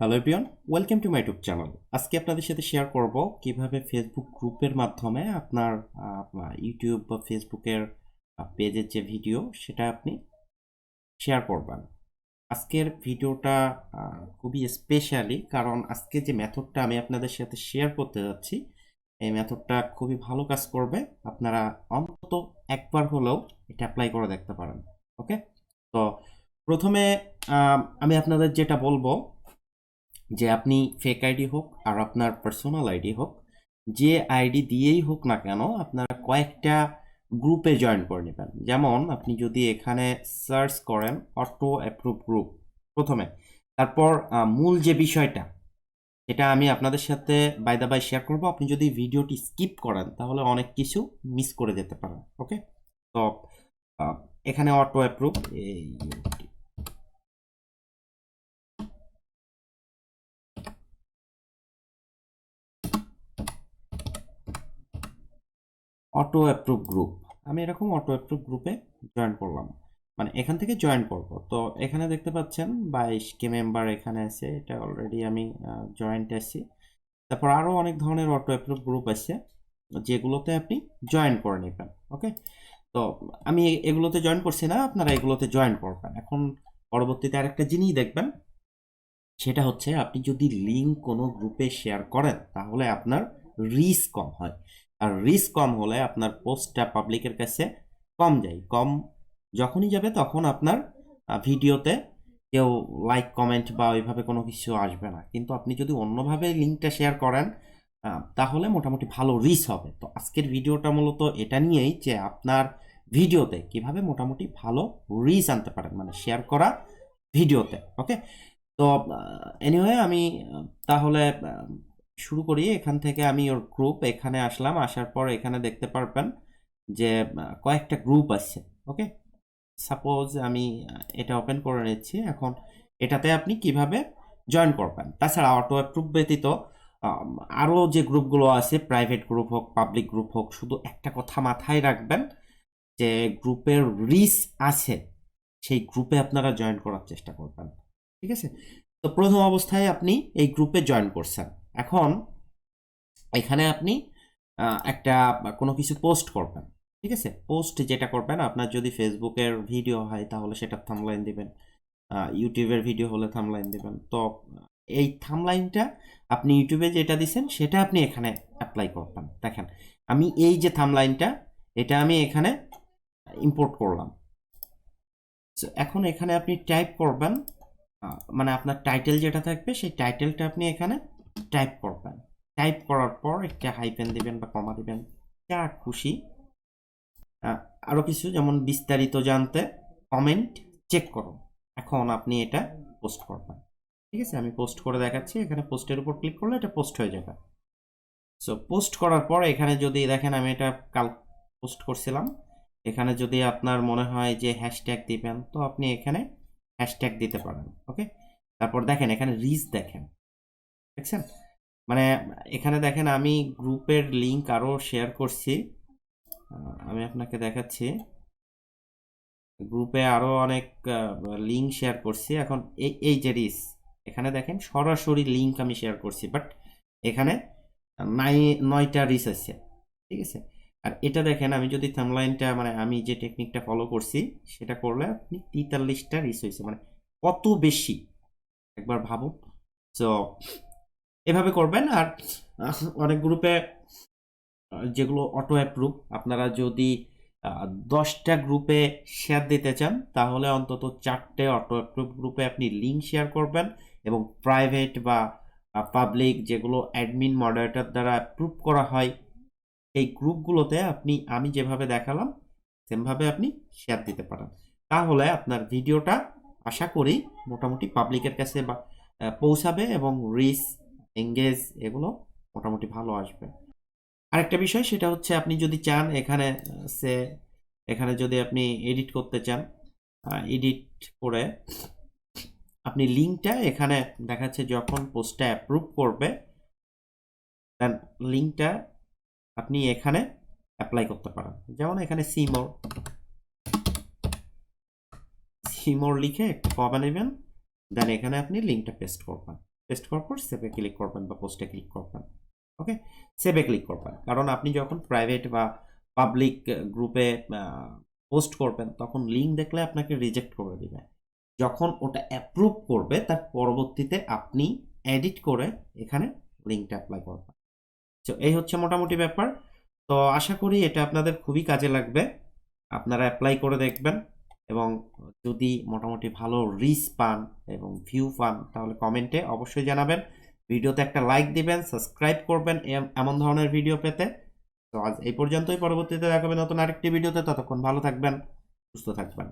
Hello everyone, welcome to my YouTube channel. আজকে আপনাদের সাথে শেয়ার করব কিভাবে ফেসবুক গ্রুপের মাধ্যমে আপনার ইউটিউব বা ফেসবুকের পেজের যে ভিডিও সেটা আপনি শেয়ার করবেন। আজকের ভিডিওটা খুবই স্পেশালি, কারণ আজকে যে মেথডটা আমি আপনাদের সাথে শেয়ার করতে যাচ্ছি এই মেথডটা খুবই ভালো কাজ করবে। আপনারা অন্তত একবার হলেও এটা অ্যাপ্লাই করে দেখতে পারেন। ওকে, তো প্রথমে আমি আপনাদের যেটা বলবো যে আপনি ফেক আইডি হোক আর আপনার পার্সোনাল আইডি হোক, যে আইডি দিয়েই হোক না কেন আপনারা কয়েকটা গ্রুপে জয়েন করে নেবেন। যেমন আপনি যদি এখানে সার্চ করেন অটো অ্যাপ্রুভ গ্রুপ প্রথমে, তারপর মূল যে বিষয়টা এটা আমি আপনাদের সাথে বাই দা বাই শেয়ার করবো। আপনি যদি ভিডিওটি স্কিপ করেন তাহলে অনেক কিছু মিস করে যেতে পারেন। ওকে, তো আহ, এখানে অটো অ্যাপ্রুভ এই অটো অ্যাপ্রুভ গ্রুপ, আমি এরকম অটো অ্যাপ্রুভ গ্রুপে জয়েন করলাম, মানে এখান থেকে জয়েন করব। তো এখানে দেখতে পাচ্ছেন 22 কে মেম্বার এখানে আছে, এটা অলরেডি আমি জয়েন্ট আছি। তারপর আরও অনেক ধরনের অটো অ্যাপ্রুভ গ্রুপ আছে যেগুলোতে আপনি জয়েন করে নেবেন। ওকে, তো আমি এগুলোতে জয়েন করছি না, আপনারা এগুলোতে জয়েন করবেন। এখন পরবর্তীতে আরেকটা জিনিস দেখবেন, সেটা হচ্ছে আপনি যদি লিঙ্ক কোনো গ্রুপে শেয়ার করেন তাহলে আপনার রিস্ক কম হয়। আর রিস্ক কম হলে আপনার পোস্টটা পাবলিকের কাছে কম যায়, কম যখনই যাবে তখন আপনার ভিডিওতে কেউ লাইক কমেন্ট বা ওইভাবে কোনো কিছু আসবে না। কিন্তু আপনি যদি অন্যভাবে লিঙ্কটা শেয়ার করেন তাহলে মোটামুটি ভালো রিচ হবে। তো আজকের ভিডিওটা মূলত এটা নিয়েই যে আপনার ভিডিওতে কিভাবে মোটামুটি ভালো রিচ আনতে পারেন, মানে শেয়ার করা ভিডিওতে। ওকে, তো এনিওয়ে আমি তাহলে শুরু করি। এখান থেকে আমি ওর গ্রুপ এখানে আসলাম, আসার পর এখানে দেখতে পারবেন যে কয়েকটা গ্রুপ আছে। ওকে, সাপোজ আমি এটা ওপেন করে নিচ্ছি। এখন এটাতে আপনি কিভাবে জয়েন করবেন, তাছাড়া অটো অ্যাপ্রুভ ব্যতীত আম, আরও যে গ্রুপগুলো আছে, প্রাইভেট গ্রুপ হোক পাবলিক গ্রুপ হোক, শুধু একটা কথা মাথায় রাখবেন যে গ্রুপের রিচ আছে সেই গ্রুপে আপনারা জয়েন করার চেষ্টা করবেন। ঠিক আছে, তো প্রথম অবস্থায় আপনি এই গ্রুপে জয়েন করছেন। এখন এখানে আপনি একটা কোনো কিছু পোস্ট করবেন। ঠিক আছে, পোস্ট যেটা করবেন, আপনার যদি ফেসবুকের ভিডিও হয় তাহলে সেটা থাম্বলাইন দিবেন, ইউটিউবের ভিডিও হলে থাম্বলাইন দিবেন। তো এই থাম্বলাইনটা আপনি ইউটিউবে যেটা দিচ্ছেন সেটা আপনি এখানে অ্যাপ্লাই করবেন। দেখেন আমি এই যে থাম্বলাইনটা এটা আমি এখানে ইম্পোর্ট করলাম। So, এখন এখানে আপনি টাইপ করবেন, মানে আপনার টাইটেল যেটা থাকবে সেই টাইটেলটা আপনি এখানে টাইপ করবেন। টাইপ করার পর একটা হাইফেন দিবেন বা কমা দিবেন, যা খুশি। আহ, আরো কিছু যেমন বিস্তারিত জানতে কমেন্ট চেক করুন। এখন আপনি এটা পোস্ট করবেন। ঠিক আছে, আমি পোস্ট করে দেখাচ্ছি। এখানে পোস্টের উপর ক্লিক করলে এটা পোস্ট হয়ে যাবে। সো পোস্ট করার পর এখানে যদি দেখেন আমি এটা কাল পোস্ট করছিলাম, এখানে যদি আপনার মনে হয় যে হ্যাশট্যাগ দিবেন তো আপনি এখানে হ্যাশট্যাগ দিতে পারেন। ওকে, তারপর দেখেন এখানে রিচ দেখেন, দেখছেন, মানে এখানে দেখেন আমি গ্রুপের লিংক আরও শেয়ার করছি। আমি আপনাকে দেখাচ্ছি, গ্রুপে আরও অনেক লিঙ্ক শেয়ার করছি। এখন এই এই যে রিচ, এখানে দেখেন সরাসরি লিঙ্ক আমি শেয়ার করছি, বাট এখানে 9টা রিচ আছে। ঠিক আছে, আর এটা দেখেন আমি যদি থাম্বলাইনটা, মানে আমি যে টেকনিকটা ফলো করছি সেটা করলে আপনি 43টা রিচ হয়েছে, মানে কত বেশি একবার ভাবুন। তো এভাবে করবেন। আর অনেক গ্রুপে যেগুলো অটো অ্যাপ্রুভ, আপনারা যদি 10টা গ্রুপে শেয়ার দিতে চান তাহলে অন্তত 4টে অটো অ্যাপ্রুভ গ্রুপে আপনি লিঙ্ক শেয়ার করবেন, এবং প্রাইভেট বা পাবলিক যেগুলো অ্যাডমিন মডারেটর দ্বারা অ্যাপ্রুভ করা হয় এই গ্রুপগুলোতে আপনি আমি যেভাবে দেখালাম সেমভাবে আপনি শেয়ার দিতে পারেন। তাহলে আপনার ভিডিওটা আশা করি মোটামুটি পাবলিকের কাছে বা পৌঁছাবে, এবং রিচ এঙ্গেজ এগুলো মোটামুটি ভালো আসবে। আরেকটা বিষয় সেটা হচ্ছে আপনি যদি চান এখানে সে এখানে যদি আপনি এডিট করতে চান, এডিট করে আপনি লিঙ্কটা এখানে দেখাচ্ছে যখন পোস্টটা অ্যাপ্রুভ করবে দেন লিঙ্কটা আপনি এখানে অ্যাপ্লাই করতে পারেন। যেমন এখানে সিমোর সিমোর লিখে একটা কমা নেবেন, দেন এখানে আপনি লিঙ্কটা পেস্ট করবেন। পেস্ট করার পর সেভে ক্লিক করবেন বা পোস্টে ক্লিক করবেন। ওকে, সেভে ক্লিক করবেন, কারণ আপনি যখন প্রাইভেট বা পাবলিক গ্রুপে পোস্ট করবেন তখন লিঙ্ক দেখলে আপনাকে রিজেক্ট করে দিবে। যখন ওটা অ্যাপ্রুভ করবে তার পরবর্তীতে আপনি এডিট করে এখানে লিঙ্কটা অ্যাপ্লাই করবেন। তো এই হচ্ছে মোটামুটি ব্যাপার। তো আশা করি এটা আপনাদের খুবই কাজে লাগবে, আপনারা অ্যাপ্লাই করে দেখবেন এবং যদি মোটামুটি ভালো রিচ পান এবং ভিউ পান তাহলে কমেন্টে অবশ্যই জানাবেন, ভিডিওতে একটা লাইক দিবেন, সাবস্ক্রাইব করবেন এমন ধরনের ভিডিও পেতে। তো আজ এই পর্যন্তই, পরবর্তীতে দেখাবে নতুন আরেকটি ভিডিওতে। ততক্ষণ ভালো থাকবেন, সুস্থ থাকবেন।